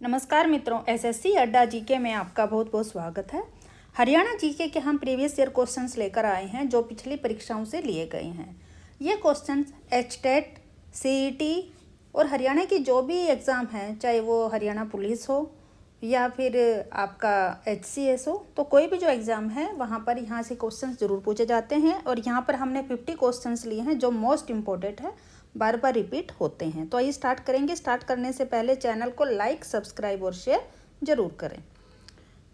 नमस्कार मित्रों, एसएससी अड्डा जीके में आपका बहुत बहुत स्वागत है। हरियाणा जीके के हम प्रीवियस ईयर क्वेश्चंस लेकर आए हैं जो पिछली परीक्षाओं से लिए गए हैं। ये क्वेश्चंस एचटेट, सीईटी और हरियाणा की जो भी एग्ज़ाम हैं, चाहे वो हरियाणा पुलिस हो या फिर आपका एचसीएस हो, तो कोई भी जो एग्ज़ाम है वहाँ पर यहाँ से क्वेश्चंस ज़रूर पूछे जाते हैं। और यहाँ पर हमने 50 क्वेश्चंस लिए हैं जो मोस्ट इम्पोर्टेंट है, बार बार रिपीट होते हैं। तो आइए स्टार्ट करेंगे। स्टार्ट करने से पहले चैनल को लाइक, सब्सक्राइब और शेयर जरूर करें।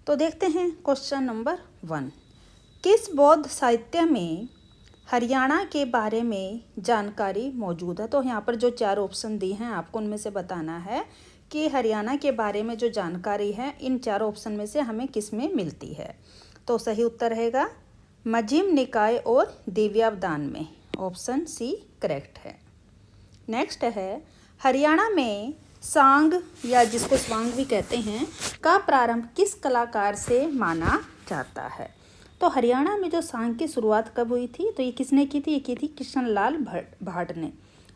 तो देखते हैं क्वेश्चन नंबर 1। किस बौद्ध साहित्य में हरियाणा के बारे में जानकारी मौजूद है? तो यहाँ पर जो 4 ऑप्शन दिए हैं आपको उनमें से बताना है कि हरियाणा के बारे में जो जानकारी है इन 4 ऑप्शन में से हमें किस में मिलती है। तो सही उत्तर रहेगा मध्यम निकाय और दिव्यावदान में। ऑप्शन सी करेक्ट है। नेक्स्ट है हरियाणा में सांग या जिसको स्वांग भी कहते हैं का प्रारंभ किस कलाकार से माना जाता है? तो हरियाणा में जो सांग की शुरुआत कब हुई थी? तो ये किसने की थी? ये की थी किशनलाल भाट ने,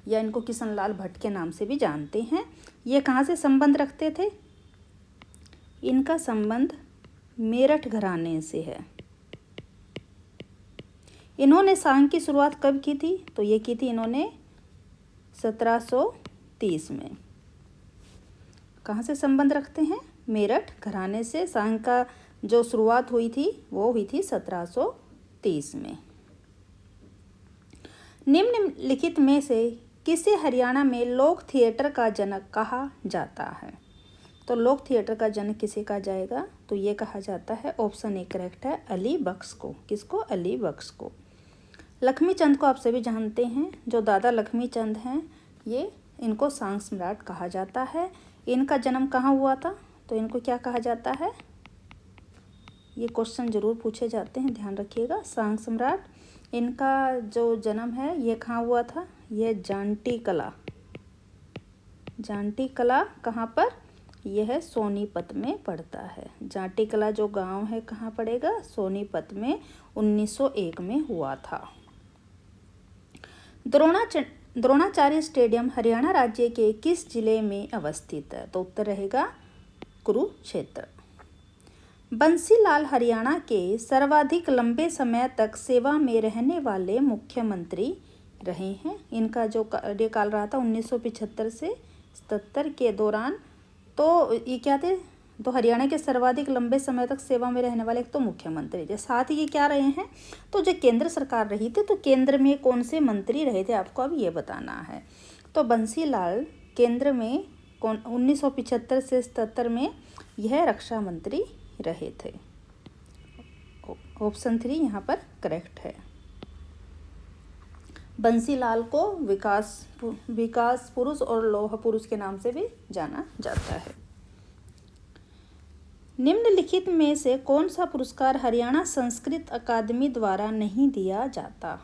या इनको किशनलाल भट्ट के नाम से भी जानते हैं। ये कहाँ से संबंध रखते थे? इनका संबंध मेरठ घराने से है। इन्होंने सांग की शुरुआत कब की थी? तो ये की थी इन्होंने 1730 में। कहाँ से संबंध रखते हैं? मेरठ घराने से। सांग का जो शुरुआत हुई थी वो हुई थी 1730 में। निम्नलिखित में से किसे हरियाणा में लोक थिएटर का जनक कहा जाता है? तो लोक थिएटर का जनक किसे कहा जाएगा? तो ये कहा जाता है, ऑप्शन ए करेक्ट है, अली बख्श को। किसको? अली बख्श को। लक्ष्मी चंद को आप सभी जानते हैं, जो दादा लक्ष्मी चंद हैं, ये इनको सांग सम्राट कहा जाता है। इनका जन्म कहाँ हुआ था? तो इनको क्या कहा जाता है? ये क्वेश्चन जरूर पूछे जाते हैं, ध्यान रखिएगा। सांग सम्राट, इनका जो जन्म है ये कहाँ हुआ था? ये जांटी कला। जांटी कला कहाँ पर? यह है सोनीपत में पड़ता है। जांटी कला जो गांव है कहाँ पड़ेगा? सोनीपत में 1901 में हुआ था। द्रोणाचार्य स्टेडियम हरियाणा राज्य के किस जिले में अवस्थित है? तो उत्तर रहेगा कुरुक्षेत्र। बंसीलाल हरियाणा के सर्वाधिक लंबे समय तक सेवा में रहने वाले मुख्यमंत्री रहे हैं। इनका जो कार्यकाल रहा था 1975 से 77 के दौरान। तो ये क्या थे? तो हरियाणा के सर्वाधिक लंबे समय तक सेवा में रहने वाले एक तो मुख्यमंत्री थे, साथ ही ये क्या रहे हैं? तो जो केंद्र सरकार रही थी, तो केंद्र में कौन से मंत्री रहे थे आपको अब ये बताना है। तो बंसीलाल केंद्र में 1975 से 77 में यह रक्षा मंत्री रहे थे। ऑप्शन 3 यहाँ पर करेक्ट है। बंसीलाल को विकास पुरुष और लौह पुरुष के नाम से भी जाना जाता है। निम्नलिखित में से कौन सा पुरस्कार हरियाणा संस्कृत अकादमी द्वारा नहीं दिया जाता?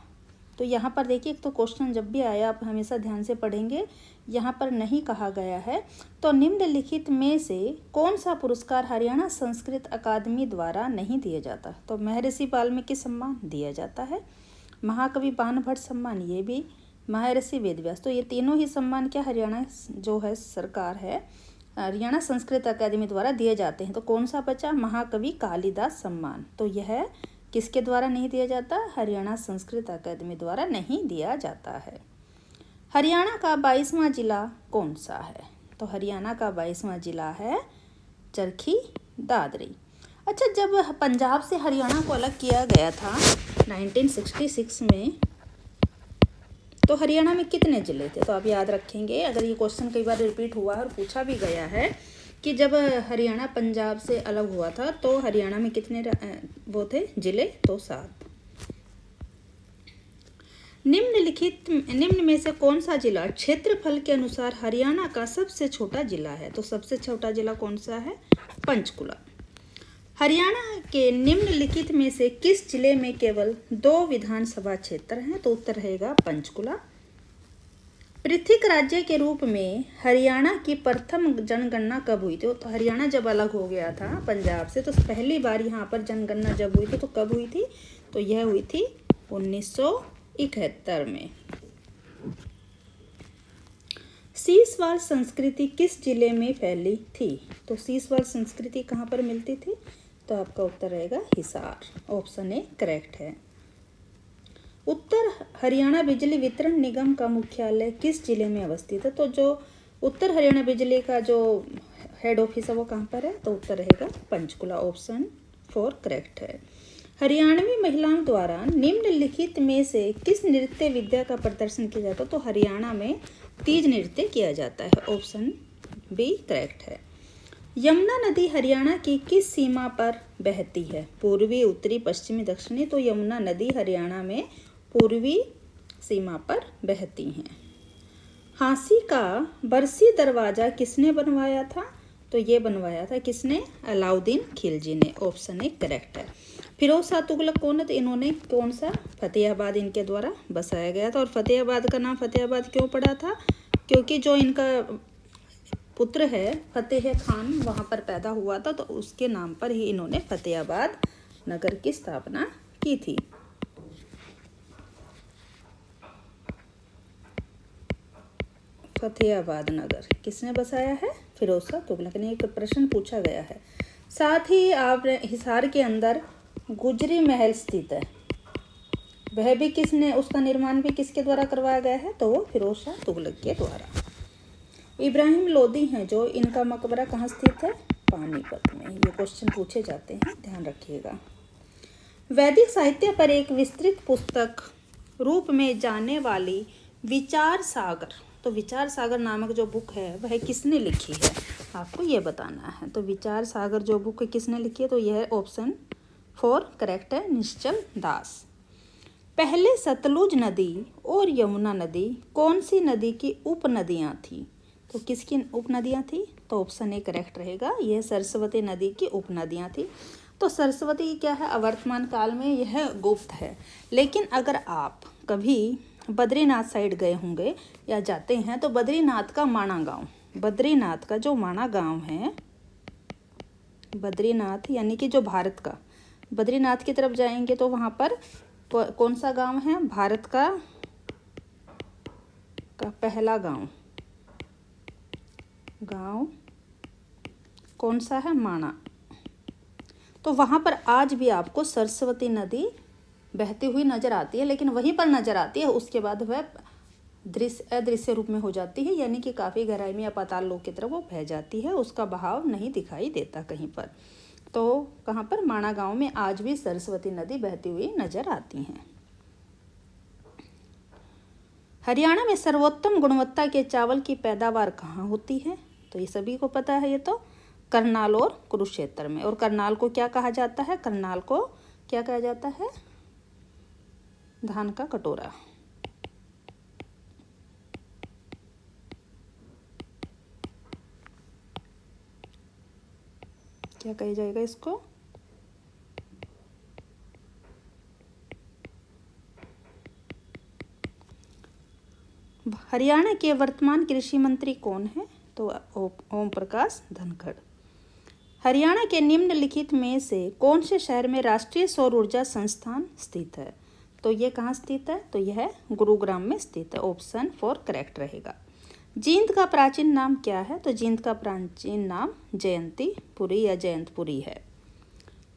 तो यहाँ पर देखिए, एक तो क्वेश्चन जब भी आया आप हमेशा ध्यान से पढ़ेंगे, यहाँ पर नहीं कहा गया है। तो निम्नलिखित में से कौन सा पुरस्कार हरियाणा संस्कृत अकादमी द्वारा नहीं दिया जाता? तो महर्षि वाल्मीकि सम्मान दिया जाता है, महाकवि बाणभट्ट सम्मान, ये भी महर्षि वेदव्यास। तो ये तीनों ही सम्मान क्या हरियाणा जो है सरकार है, हरियाणा संस्कृत अकादमी द्वारा दिए जाते हैं। तो कौन सा बचा? महाकवि कालिदास सम्मान। तो यह किसके द्वारा नहीं दिया जाता? हरियाणा संस्कृत अकादमी द्वारा नहीं दिया जाता है। हरियाणा का 22वां जिला कौन सा है? तो हरियाणा का 22वां जिला है चरखी दादरी। अच्छा, जब पंजाब से हरियाणा को अलग किया गया था 1966 में, तो हरियाणा में कितने ज़िले थे? तो आप याद रखेंगे, अगर ये क्वेश्चन कई बार रिपीट हुआ है और पूछा भी गया है कि जब हरियाणा पंजाब से अलग हुआ था तो हरियाणा में कितने वो थे ज़िले? तो 7। निम्न में से कौन सा जिला क्षेत्रफल के अनुसार हरियाणा का सबसे छोटा जिला है? तो सबसे छोटा जिला कौन सा है? पंचकुला। हरियाणा के निम्नलिखित में से किस जिले में केवल 2 विधानसभा क्षेत्र हैं? तो उत्तर रहेगा पंचकुला। पृथक राज्य के रूप में हरियाणा की प्रथम जनगणना कब हुई थी? तो हरियाणा जब अलग हो गया था पंजाब से, तो पहली बार यहाँ पर जनगणना जब हुई थी तो कब हुई थी? तो यह हुई थी 1971 में। सीसवाल संस्कृति किस जिले में फैली थी? तो सीसवाल संस्कृति कहाँ पर मिलती थी? तो आपका उत्तर रहेगा हिसार। ऑप्शन ए करेक्ट है। उत्तर हरियाणा बिजली वितरण निगम का मुख्यालय किस जिले में अवस्थित है? तो जो उत्तर हरियाणा बिजली का जो हेड ऑफिस है वो कहाँ पर है? तो उत्तर रहेगा पंचकुला। ऑप्शन 4 करेक्ट है। हरियाणवी महिलाओं द्वारा निम्नलिखित में से किस नृत्य विद्या का प्रदर्शन किया जाता है? तो हरियाणा में तीज नृत्य किया जाता है। ऑप्शन बी करेक्ट है। यमुना नदी हरियाणा की किस सीमा पर बहती है? पूर्वी, उत्तरी, पश्चिमी, दक्षिणी। तो यमुना नदी हरियाणा में पूर्वी सीमा पर बहती हैं। हांसी का बरसी दरवाजा किसने बनवाया था? तो ये बनवाया था किसने? अलाउद्दीन खिलजी ने। ऑप्शन ए करेक्ट है। फिरोज शाह तुगलक कौन है? तो इन्होंने कौन सा? फतेहाबाद इनके द्वारा बसाया गया था। और फतेहाबाद का नाम फतेहाबाद क्यों पड़ा था? क्योंकि जो इनका पुत्र है फतेह खान वहाँ पर पैदा हुआ था, तो उसके नाम पर ही इन्होंने फतेहाबाद नगर की स्थापना की थी। फतेहाबाद नगर किसने बसाया है? फिरोज शाह तुगलक ने। एक प्रश्न पूछा गया है। साथ ही आप हिसार के अंदर गुजरी महल स्थित है, वह भी किसने, उसका निर्माण भी किसके द्वारा करवाया गया है? तो वो फिरोज शाह तुगलक के द्वारा। इब्राहिम लोदी हैं जो, इनका मकबरा कहाँ स्थित है? पानीपत में। ये क्वेश्चन पूछे जाते हैं, ध्यान रखिएगा। वैदिक साहित्य पर एक विस्तृत पुस्तक रूप में जाने वाली विचार सागर, तो विचार सागर नामक जो बुक है वह किसने लिखी है? आपको ये बताना है। तो विचार सागर जो बुक किसने लिखी है? तो यह ऑप्शन 4 करेक्ट है, निश्चल दास। पहले सतलुज नदी और यमुना नदी कौन सी नदी की उपनदियाँ थी? तो किसकी उपनदियाँ थी? तो ऑप्शन ए करेक्ट रहेगा, यह सरस्वती नदी की उपनदियाँ थी। तो सरस्वती क्या है? अवर्तमान काल में यह गुप्त है। लेकिन अगर आप कभी बद्रीनाथ साइड गए होंगे या जाते हैं तो बद्रीनाथ का माणा गांव, बद्रीनाथ का जो माणा गांव है, बद्रीनाथ यानी कि जो भारत का, बद्रीनाथ की तरफ जाएंगे तो वहाँ पर कौन सा गांव है? भारत का पहला गांव कौन सा है? माणा। तो वहाँ पर आज भी आपको सरस्वती नदी बहती हुई नजर आती है, लेकिन वहीं पर नजर आती है, उसके बाद वह अदृश्य रूप में हो जाती है, यानी कि काफ़ी गहराई में या पाताल लोक की तरफ वो बह जाती है, उसका बहाव नहीं दिखाई देता कहीं पर। तो कहाँ पर? माणा गांव में आज भी सरस्वती नदी बहती हुई नजर आती हैं। हरियाणा में सर्वोत्तम गुणवत्ता के चावल की पैदावार कहाँ होती है? तो ये सभी को पता है, ये तो करनाल और कुरुक्षेत्र में। और करनाल को क्या कहा जाता है? करनाल को क्या कहा जाता है? धान का कटोरा। क्या कहा जाएगा इसको? हरियाणा के वर्तमान कृषि मंत्री कौन है? तो ओम प्रकाश धनखड़। हरियाणा के निम्नलिखित में से कौन से शहर में राष्ट्रीय सौर ऊर्जा संस्थान स्थित है? तो ये कहाँ स्थित है? तो यह गुरुग्राम में स्थित है। ऑप्शन 4 करेक्ट रहेगा। जींद का प्राचीन नाम क्या है? तो जींद का प्राचीन नाम जयंतीपुरी या जयंतपुरी है।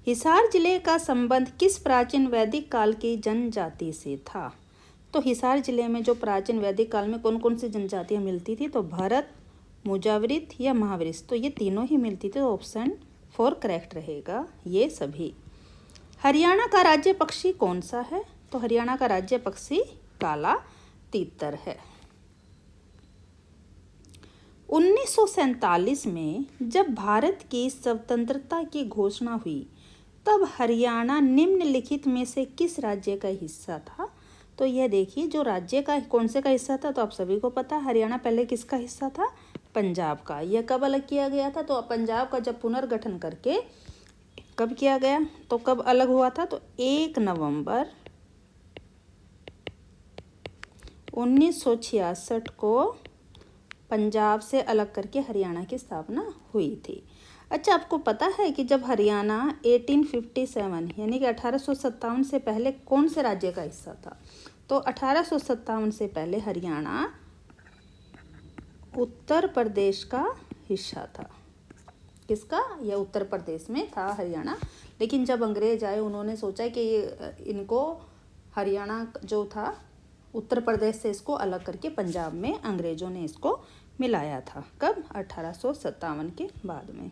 हिसार जिले का संबंध किस प्राचीन वैदिक काल की जनजाति से था? तो हिसार जिले में जो प्राचीन वैदिक काल में कौन कौन सी जनजातियाँ मिलती थी? तो भरत, मुजावरित या महावरिश, तो ये तीनों ही मिलती थी। ऑप्शन 4 करेक्ट रहेगा, ये सभी। हरियाणा का राज्य पक्षी कौन सा है? तो हरियाणा का राज्य पक्षी काला तीतर है। 1947 में जब भारत की स्वतंत्रता की घोषणा हुई तब हरियाणा निम्नलिखित में से किस राज्य का हिस्सा था? तो यह देखिए, जो राज्य का कौन से का हिस्सा था? तो आप सभी को पता है, हरियाणा पहले किसका हिस्सा था? पंजाब का। यह कब अलग किया गया था? तो पंजाब का जब पुनर्गठन करके कब किया गया? तो कब अलग हुआ था? तो 1 नवंबर 1966 को पंजाब से अलग करके हरियाणा की स्थापना हुई थी। अच्छा, आपको पता है कि जब हरियाणा 1857 यानी कि 1857 से पहले कौन से राज्य का हिस्सा था? तो 1857 से पहले हरियाणा उत्तर प्रदेश का हिस्सा था। किसका? यह उत्तर प्रदेश में था हरियाणा। लेकिन जब अंग्रेज आए उन्होंने सोचा कि इनको हरियाणा जो था उत्तर प्रदेश से इसको अलग करके पंजाब में अंग्रेज़ों ने इसको मिलाया था। कब? 1857 के बाद में।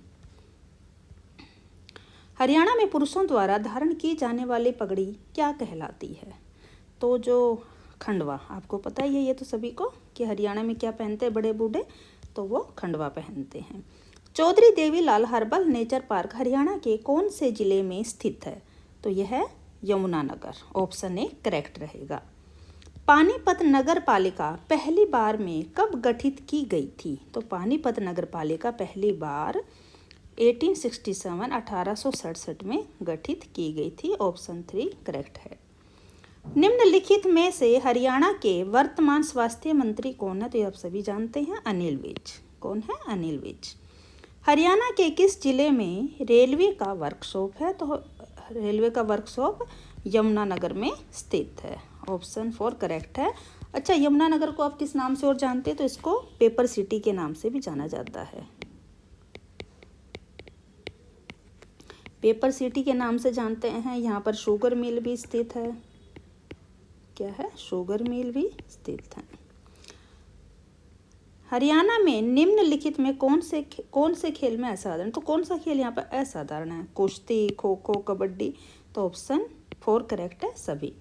हरियाणा में पुरुषों द्वारा धारण की जाने वाली पगड़ी क्या कहलाती है? तो जो खंडवा, आपको पता ही है ये तो सभी को कि हरियाणा में क्या पहनते हैं बड़े बूढ़े, तो वो खंडवा पहनते हैं। Chaudhary Devilal herbal nature park Haryana के कौन से जिले में स्थित है? तो यह है यमुनानगर। ऑप्शन ए करेक्ट रहेगा। पानीपत नगर पालिका पहली बार में कब गठित की गई थी? तो पानीपत नगर पालिका पहली बार 1867 में गठित की गई थी। ऑप्शन 3 करेक्ट है। निम्नलिखित में से हरियाणा के वर्तमान स्वास्थ्य मंत्री कौन है? तो ये आप सभी जानते हैं, अनिल विज। कौन है? अनिल विज। हरियाणा के किस जिले में रेलवे का वर्कशॉप है? तो रेलवे का वर्कशॉप यमुनानगर में स्थित है। ऑप्शन 4 करेक्ट है। अच्छा, यमुनानगर को आप किस नाम से और जानते हैं? तो इसको पेपर सिटी के नाम से भी जाना जाता है। पेपर सिटी के नाम से जानते हैं। यहाँ पर शुगर मिल भी स्थित है। क्या है? शुगर मिल भी स्थित है। हरियाणा में निम्नलिखित में कौन से खेल में असाधारण? तो कौन सा खेल यहाँ पर असाधारण है? कुश्ती, खो खो, कबड्डी। तो ऑप्शन 4 करेक्ट है सभी।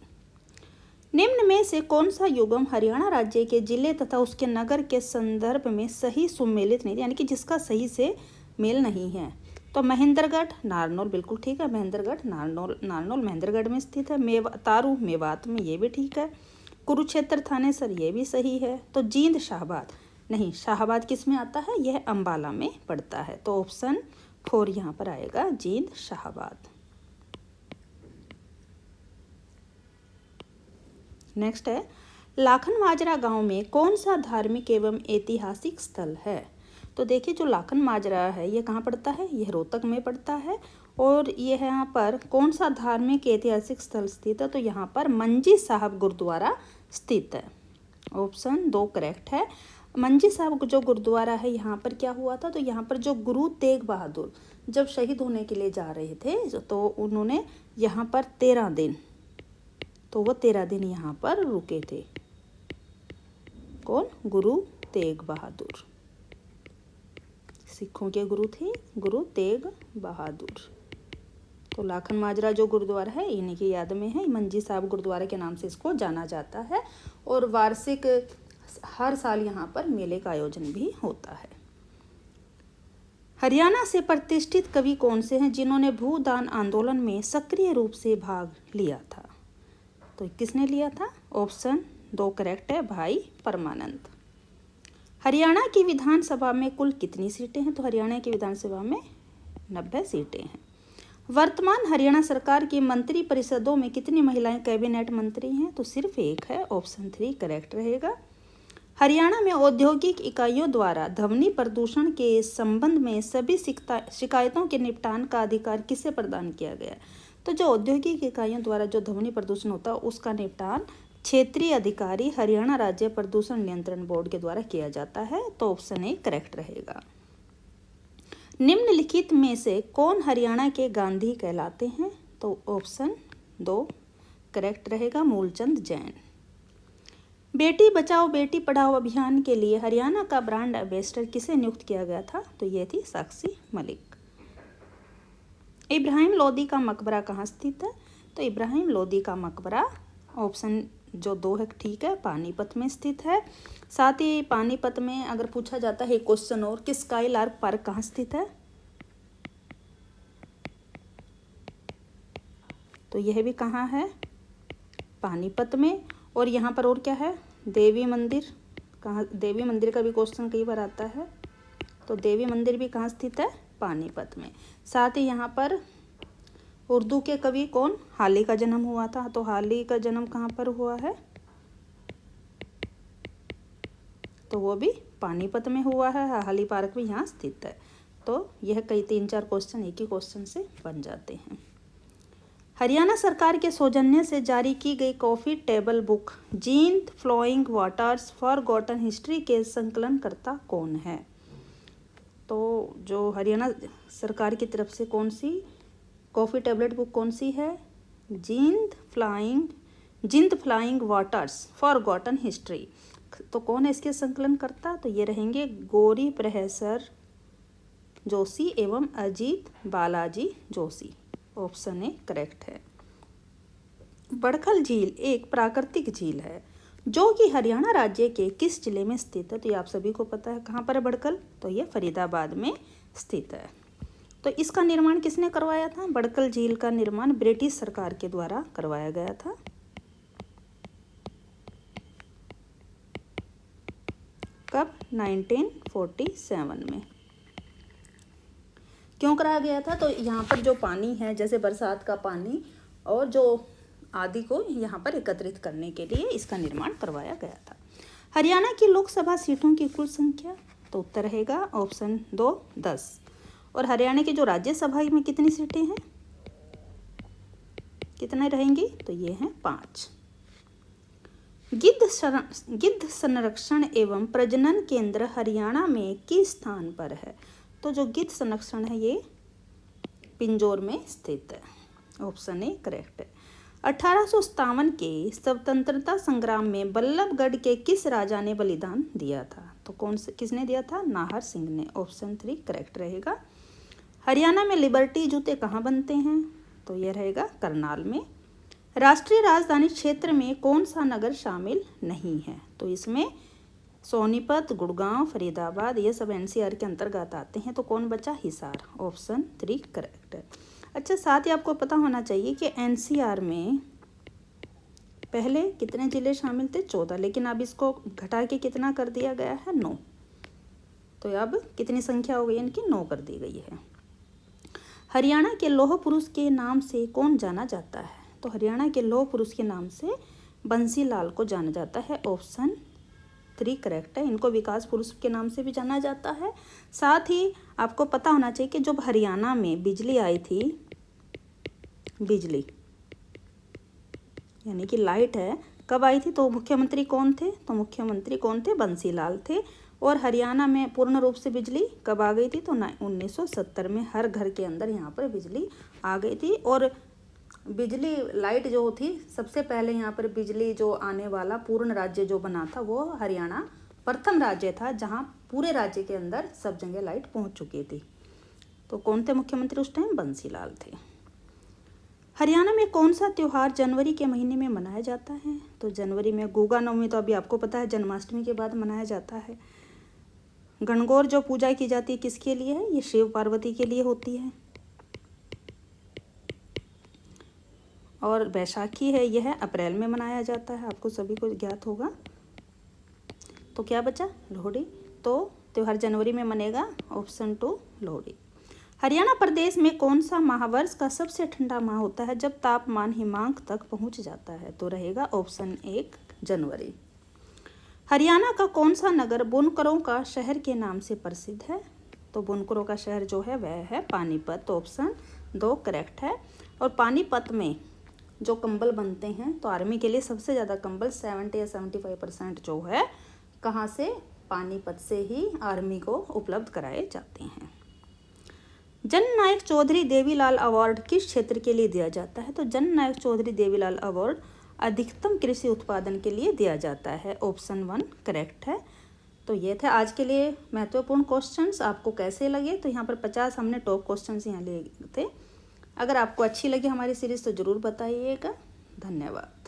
निम्न में से कौन सा युग्म हरियाणा राज्य के जिले तथा उसके नगर के संदर्भ में सही सुमेलित नहीं, यानी कि जिसका सही से मेल नहीं है? तो महेंद्रगढ़, नारनौल, बिल्कुल ठीक है। महेंद्रगढ़, नारनौल महेंद्रगढ़ में स्थित है। तारू मेवात में, ये भी ठीक है। कुरुक्षेत्र थानेसर, ये भी सही है। तो जींद शाहबाद, नहीं, शाहबाद किस में आता है? यह अंबाला में पड़ता है। तो ऑप्शन 4 यहाँ पर आएगा, जींद शाहबाद। नेक्स्ट है, लाखन माजरा गांव में कौन सा धार्मिक एवं ऐतिहासिक स्थल है? तो देखिए, जो लाखन माजरा है ये कहाँ पड़ता है? यह रोहतक में पड़ता है। और ये यहाँ पर कौन सा धार्मिक ऐतिहासिक स्थल स्थित है? तो यहाँ पर मंजी साहब गुरुद्वारा स्थित है। ऑप्शन 2 करेक्ट है। मंजी साहब जो गुरुद्वारा है, यहाँ पर क्या हुआ था? तो यहाँ पर जो गुरु तेग बहादुर जब शहीद होने के लिए जा रहे थे तो उन्होंने यहाँ पर 13 दिन, तो वो 13 दिन यहाँ पर रुके थे। कौन? गुरु तेग बहादुर। सिखों के गुरु थे गुरु तेग बहादुर। तो लाखन माजरा जो गुरुद्वारा है इन्हीं की याद में है। मंजी साहब गुरुद्वारा के नाम से इसको जाना जाता है। और वार्षिक हर साल यहाँ पर मेले का आयोजन भी होता है। हरियाणा से प्रतिष्ठित कवि कौन से हैं जिन्होंने भूदान आंदोलन में सक्रिय रूप से भाग लिया था? तो किसने लिया था? ऑप्शन 2 करेक्ट है, भाई परमानंद। हरियाणा की विधानसभा में कुल कितनी सीटें हैं? तो हरियाणा की विधानसभा में 90 सीटें हैं। वर्तमान हरियाणा सरकार की मंत्री परिषदों में कितनी महिलाएं कैबिनेट मंत्री हैं? तो सिर्फ एक है। ऑप्शन 3 करेक्ट रहेगा। हरियाणा में औद्योगिक इकाइयों द्वारा ध्वनि प्रदूषण के संबंध में सभी शिकायतों के निपटान का अधिकार किसे प्रदान किया गया? तो जो औद्योगिक इकाइयों द्वारा जो ध्वनि प्रदूषण होता है उसका निपटान क्षेत्रीय अधिकारी हरियाणा राज्य प्रदूषण नियंत्रण बोर्ड के द्वारा किया जाता है। तो ऑप्शन 1 करेक्ट रहेगा। निम्नलिखित में से कौन हरियाणा के गांधी कहलाते हैं? तो ऑप्शन 2 करेक्ट रहेगा, मूलचंद जैन। बेटी बचाओ बेटी पढ़ाओ अभियान के लिए हरियाणा का ब्रांड एम्बेसडर किसे नियुक्त किया गया था? तो ये थी साक्षी मलिक। इब्राहिम लोदी का मकबरा कहाँ स्थित है? तो इब्राहिम लोदी का मकबरा, ऑप्शन जो 2 है ठीक है, पानीपत में स्थित है। साथ ही पानीपत में अगर पूछा जाता है क्वेश्चन और कि स्काईलार्क पार्क कहाँ स्थित है? तो यह भी कहाँ है? पानीपत में। और यहाँ पर और क्या है? देवी मंदिर। कहाँ? देवी मंदिर का भी क्वेश्चन कई बार आता है। तो देवी मंदिर भी कहाँ स्थित है? पानीपत में। साथ ही यहाँ पर उर्दू के कवि कौन? हाली का जन्म हुआ था। तो हाली का जन्म कहाँ पर हुआ है? तो वो भी पानीपत में हुआ है। हाली पार्क भी यहाँ स्थित है। तो यह कई 3-4 क्वेश्चन एक ही क्वेश्चन से बन जाते हैं। हरियाणा सरकार के सौजन्य से जारी की गई coffee table book Jind flowing waters forgotten history के संकलनकर्ता कौन है? तो जो हरियाणा सरकार की तरफ से कौन सी कॉफ़ी टेबलेट बुक कौन सी है? जिंद फ्लाइंग वाटर्स फॉरगॉटन हिस्ट्री। तो कौन है इसके संकलनकर्ता? तो ये रहेंगे गौरी प्रोफेसर जोशी एवं Ajit Balaji Joshi. Option A correct है। बड़खल झील एक प्राकृतिक झील है जो कि हरियाणा राज्य के किस जिले में स्थित है? तो ये आप सभी को पता है कहाँ पर है बड़खल? तो ये फरीदाबाद में स्थित है। तो इसका निर्माण किसने करवाया था? बड़खल झील का निर्माण ब्रिटिश सरकार के द्वारा करवाया गया था। कब? 1947 में। क्यों कराया गया था? तो यहाँ पर जो पानी है, जैसे बरसात का पानी और जो आदि को यहाँ पर एकत्रित करने के लिए इसका निर्माण करवाया गया था। हरियाणा की लोकसभा सीटों की कुल संख्या? तो उत्तर रहेगा ऑप्शन 2 10। और हरियाणा की जो राज्यसभा में कितनी सीटें हैं? कितने रहेंगी? तो ये हैं 5। गिद्ध संरक्षण एवं प्रजनन केंद्र हरियाणा में किस स्थान पर है? तो जो गिद्ध संरक्षण है ये पिंजौर में स्थित है। ऑप्शन ए करेक्ट है। 1857 के स्वतंत्रता संग्राम में बल्लभगढ़ के किस राजा ने बलिदान दिया था? तो किसने दिया था? नाहर सिंह ने। ऑप्शन 3 करेक्ट रहेगा। हरियाणा में लिबर्टी जूते कहाँ बनते हैं? तो यह रहेगा करनाल में। राष्ट्रीय राजधानी क्षेत्र में कौन सा नगर शामिल नहीं है? तो इसमें सोनीपत, गुड़गांव, फरीदाबाद ये सब एनसीआर के अंतर्गत आते हैं। तो कौन बचा? हिसार। ऑप्शन 3 करेक्ट है। अच्छा, साथ ही आपको पता होना चाहिए कि एनसीआर में पहले कितने जिले शामिल थे? 14, लेकिन अब इसको घटा के कितना कर दिया गया है? 9। तो अब कितनी संख्या हो गई इनकी? 9 कर दी गई है। हरियाणा के लौह पुरुष के नाम से कौन जाना जाता है? तो हरियाणा के लौह पुरुष के नाम से बंसी लाल को जाना जाता है। ऑप्शन 3 करेक्ट है। इनको विकास पुरुष के नाम से भी जाना जाता है। साथ ही आपको पता होना चाहिए कि जब हरियाणा में बिजली आई थी, बिजली यानी कि लाइट है, कब आई थी? तो मुख्यमंत्री कौन थे? तो मुख्यमंत्री कौन थे? बंसी लाल थे। और हरियाणा में पूर्ण रूप से बिजली कब आ गई थी? तो 1970 में हर घर के अंदर यहाँ पर बिजली आ गई थी। और बिजली लाइट जो थी, सबसे पहले यहाँ पर बिजली जो आने वाला पूर्ण राज्य जो बना था वो हरियाणा प्रथम राज्य था जहाँ पूरे राज्य के अंदर सब जगह लाइट पहुँच चुकी थी। तो कौन थे मुख्यमंत्री उस टाइम? बंसी लाल थे। हरियाणा में कौन सा त्यौहार जनवरी के महीने में मनाया जाता है? तो जनवरी में गुगा नवमी, तो अभी आपको पता है जन्माष्टमी के बाद मनाया जाता है। गणगौर जो पूजा की जाती है किसके लिए है? ये शिव पार्वती के लिए होती है। और बैसाखी है, यह अप्रैल में मनाया जाता है, आपको सभी को ज्ञात होगा। तो क्या बचा? लोहड़ी। तो त्यौहार जनवरी में मनेगा। ऑप्शन 2 लोहड़ी। हरियाणा प्रदेश में कौन सा माह वर्ष का सबसे ठंडा माह होता है जब तापमान हिमांक तक पहुंच जाता है? तो रहेगा ऑप्शन 1 जनवरी। हरियाणा का कौन सा नगर बुनकरों का शहर के नाम से प्रसिद्ध है? तो बुनकरों का शहर जो है वह है पानीपत। ऑप्शन 2 करेक्ट है। और पानीपत में जो कंबल बनते हैं, तो आर्मी के लिए सबसे ज़्यादा कंबल 70 या 75% जो है कहाँ से? पानीपत से ही आर्मी को उपलब्ध कराए जाते हैं। जननायक चौधरी देवीलाल अवार्ड किस क्षेत्र के लिए दिया जाता है? तो जननायक चौधरी देवीलाल अवार्ड अधिकतम कृषि उत्पादन के लिए दिया जाता है। ऑप्शन 1 करेक्ट है। तो ये थे आज के लिए महत्वपूर्ण क्वेश्चंस। आपको कैसे लगे? तो यहाँ पर 50 हमने टॉप क्वेश्चंस यहाँ लिए थे। अगर आपको अच्छी लगी हमारी सीरीज़ तो ज़रूर बताइएगा। धन्यवाद।